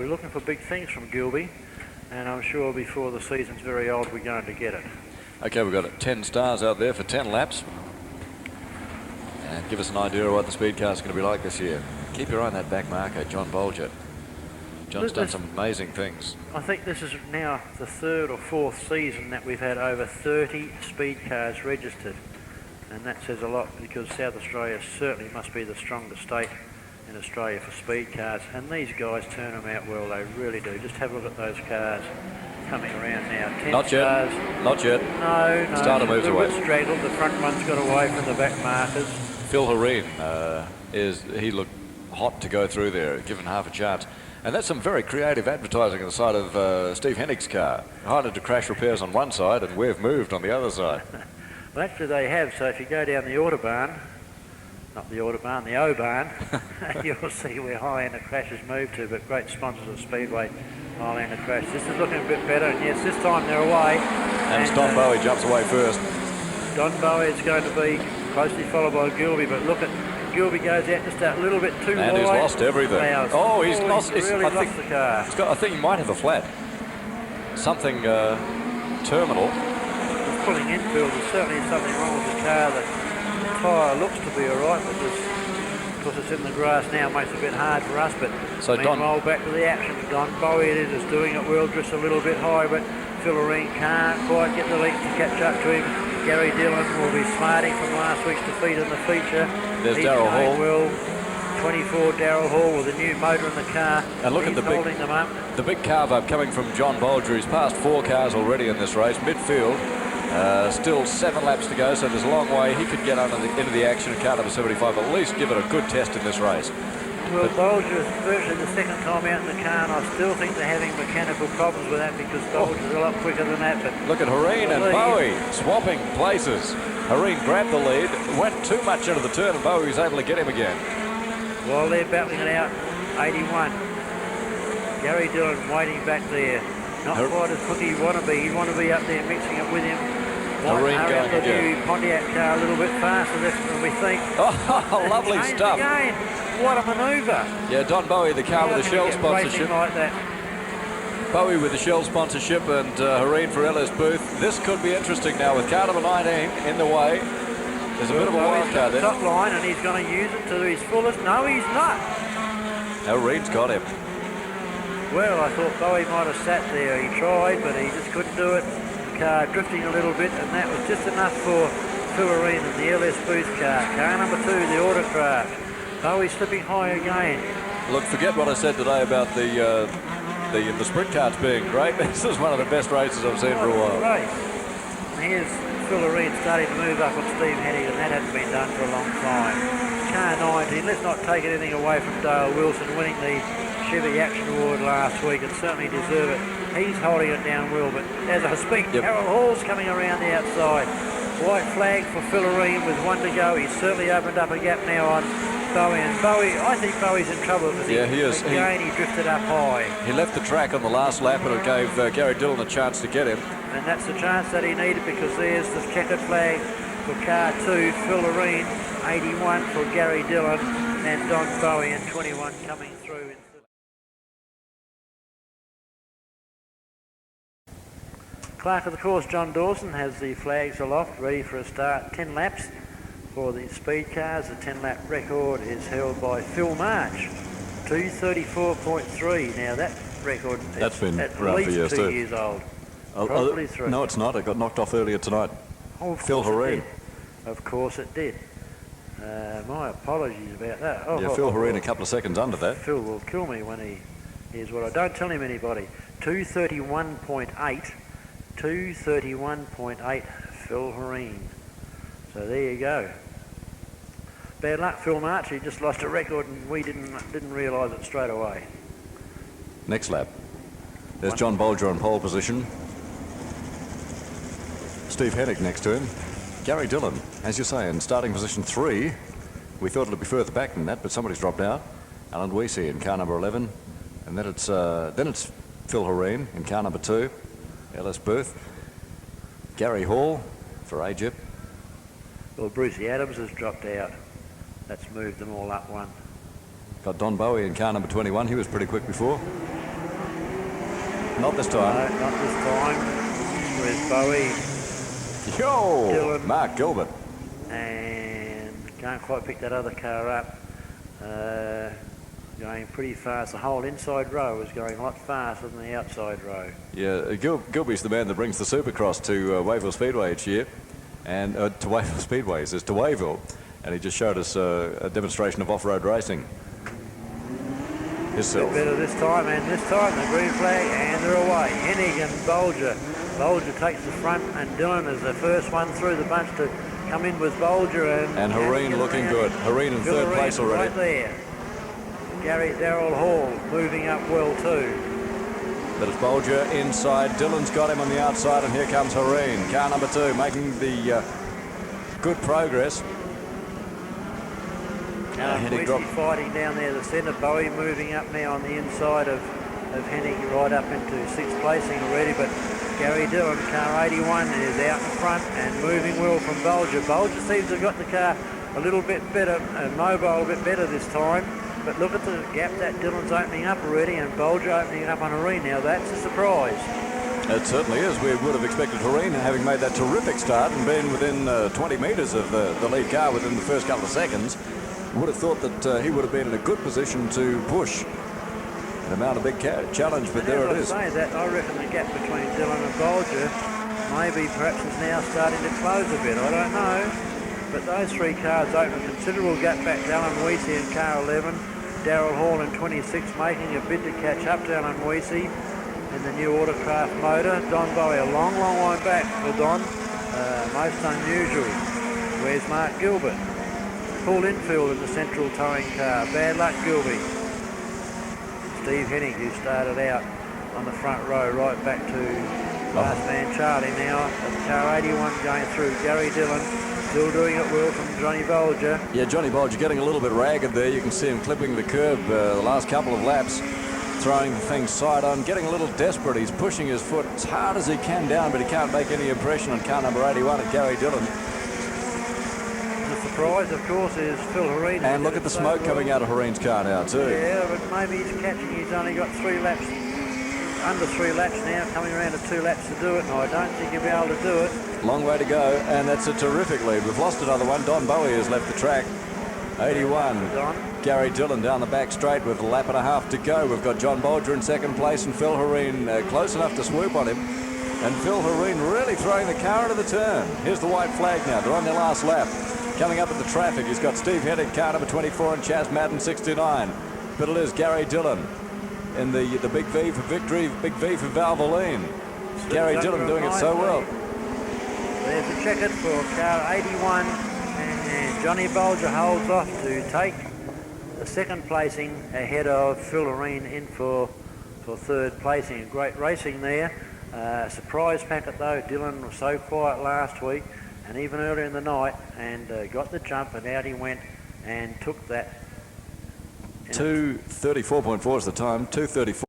We're looking for big things from Gilby, and I'm sure before the season's very old we're going to get it. Okay, we've got 10 stars out there for 10 laps. And give us an idea of what the speed car is going to be like this year. Keep your eye on that back marker, John Bolger. John's done some amazing things. I think this is now the third or fourth season that we've had over 30 speed cars registered. And that says a lot, because South Australia certainly must be the strongest state in Australia for speed cars, and these guys turn them out well, they really do. Just have a look at those cars coming around now. 10 Not stars. yet, not yet. No. Starter moves away. Straggled, the front one's got away from the back markers. Phil Hareen, he looked hot to go through there, given half a chance. And that's some very creative advertising on the side of Steve Hennig's car. Hired to crash repairs on one side, and we've moved on the other side. Well, actually they have, so if you go down the Autobahn, not the Autobahn, the O-Bahn, you'll see where Highlander crashes move to, but great sponsors of Speedway, Highlander crash. This is looking a bit better, and yes, this time they're away. And Don Bowie jumps away first. Don Bowie is going to be closely followed by Gilby, but look at Gilby goes out just a little bit too wide. And he's lost everything. Oh, he's lost. He's really lost the car. I think he might have a flat. Something terminal. He's pulling infield. There's certainly something wrong with the car. The tyre looks to be all right, but because it's in the grass now, it makes it a bit hard for us. But so meanwhile, back to the action. Don Bowie it is doing it well, just a little bit high, but Phil Hareen can't quite get the length to catch up to him. Gary Dillon will be smarting from last week's defeat in the feature. There's Darryl Hall. Well, 24 Darryl Hall with a new motor in the car. And look at the big carve up coming from John Bolger. He's passed 4 cars already in this race. Midfield, still 7 laps to go, so there's a long way. He could get into the action in car number 75, at least give it a good test in this race. Well, Bolger is virtually the second time out in the car, and I still think they're having mechanical problems with that, because Bolger's a lot quicker than that. But look at Hareen and Bowie swapping places. Hareen grabbed the lead, went too much into the turn, and Bowie was able to get him again. While they're battling it out, 81. Gary Dillon waiting back there. Not quite as quick as he'd want to be. He'd want to be up there mixing it with him. Hareen going the new Pontiac car a little bit faster than we think. Oh, lovely stuff. Again. What a manoeuvre. Yeah, Don Bowie, the car with the Shell sponsorship. Like that. Bowie with the Shell sponsorship and Hareen for LS Booth. This could be interesting now with car number 19 in the way. There's a bit of a wild card there. Top line, and he's going to use it to his fullest. No, he's not. Hareen's got him. Well, I thought Bowie might have sat there. He tried, but he just couldn't do it. The car drifting a little bit, and that was just enough for Phil Hareen and the LS Booth car. Car number 2, the Autocraft. Bowie slipping high again. Look, forget what I said today about the sprint carts being great. This is one of the best races I've seen for a while. Race. And here's Phil Hareen starting to move up on Steve Hennig, and that hasn't been done for a long time. Car 19, let's not take anything away from Dale Wilson winning the Chevy Action Award last week, and certainly deserve it. He's holding it down well, but as I speak, Darryl Hall's coming around the outside. White flag for Phil Hareen with 1 to go. He's certainly opened up a gap now on Bowie, and Bowie, I think Bowie's in trouble because he is. Again, he drifted up high. He left the track on the last lap, and it gave Gary Dillon a chance to get him. And that's the chance that he needed, because there's the checkered flag for car 2, Phil Hareen, 81 for Gary Dillon, and Don Bowie in 21 coming through. Clerk of the course, John Dawson, has the flags aloft, ready for a start. 10 laps for the speed cars. The 10-lap record is held by Phil March, 2:34.3. Now that record that's been at least years 2 years old. Probably 3. No, it's not. It got knocked off earlier tonight. Oh, Phil Hareen. Of course it did. My apologies about that. Phil Hareen a couple of seconds under that. Phil will kill me when he hears what I don't tell him anybody. 2:31.8. 2:31.8 Phil Hareen. So there you go. Bad luck, Phil March. He just lost a record, and we didn't realise it straight away. Next lap. There's John Bolger on pole position. Steve Hennig next to him. Gary Dillon, as you say, in starting position 3. We thought it'd be further back than that, but somebody's dropped out. Alan Weesey in car number 11, and then it's Phil Hareen in car number 2. LS Booth. Gary Hall for Egypt. Well, Brucey Adams has dropped out. That's moved them all up 1. Got Don Bowie in car number 21. He was pretty quick before. Not this time. No, not this time. Where's Bowie? Yo! Dylan. Mark Gilbert. And can't quite pick that other car up. Going pretty fast. The whole inside row is going a lot faster than the outside row. Yeah, Gilby's the man that brings the Supercross to Wayville Speedway each year. And to Wayville Speedway, he says to Wayville. And he just showed us a demonstration of off-road racing. A bit better this time, and this time the green flag, and they're away. Hennig and Bolger. Bolger takes the front, and Dylan is the first one through the bunch to come in with Bolger. And Hareen looking good. Hareen in third place already. Right there. Darrell Hall moving up well too. But it's Bolger inside. Dylan's got him on the outside, and here comes Hareen. Car number 2 making the good progress. Hennig fighting down there the centre. Bowie moving up now on the inside of Hennig right up into 6th placing already. But Gary Dillon, car 81, is out in front and moving well from Bolger. Bolger seems to have got the car a little bit better, mobile a bit better this time. But look at the gap that Dillon's opening up already, and Bolger opening up on Hareen now. That's a surprise. It certainly is. We would have expected Hareen, having made that terrific start and been within 20 metres of the lead car within the first couple of seconds, would have thought that he would have been in a good position to push and mount a big challenge, but there it is. I say that, I reckon the gap between Dillon and Bolger maybe perhaps is now starting to close a bit. I don't know. But those 3 cars open a considerable gap back to Alan Weesey in car 11. Darrell Hall in 26 making a bid to catch up to Alan Weesey in the new Autocraft motor. Don Bowie a long, long way back for Don. Most unusual. Where's Mark Gilbert? Paul Infield in the central towing car. Bad luck, Gilby. Steve Hennig, who started out on the front row, right back to last man Charlie now. Car 81 going through. Gary Dillon still doing it well from Johnny Bolger. Yeah, Johnny Bolger getting a little bit ragged there. You can see him clipping the curb the last couple of laps, throwing the thing side on, getting a little desperate. He's pushing his foot as hard as he can down, but he can't make any impression on car number 81 at Gary Dillon. The surprise, of course, is Phil Hareen. And look at the smoke coming out of Hareen's car now, too. Yeah, but maybe he's catching. He's only got 3 laps, under 3 laps now, coming around to 2 laps to do it, and I don't think he'll be able to do it. Long way to go, and that's a terrific lead. We've lost another one. Don Bowie has left the track. 81. Gary Dillon down the back straight with a lap and a half to go. We've got John Bolger in 2nd place and Phil Hareen close enough to swoop on him. And Phil Hareen really throwing the car into the turn. Here's the white flag now. They're on their last lap. Coming up at the traffic, he's got Steve Hennig, car number 24, and Chaz Madden, 69. But it is Gary Dillon in the big V for victory, big V for Valvoline. Gary Dillon doing it so well. There's a checkered for car 81, and Johnny Bolger holds off to take the 2nd placing ahead of Phil Hareen in for 3rd placing. Great racing there. Surprise packet though. Dillon was so quiet last week and even earlier in the night, and got the jump, and out he went and took that. 2:34.4 is the time. 2:34.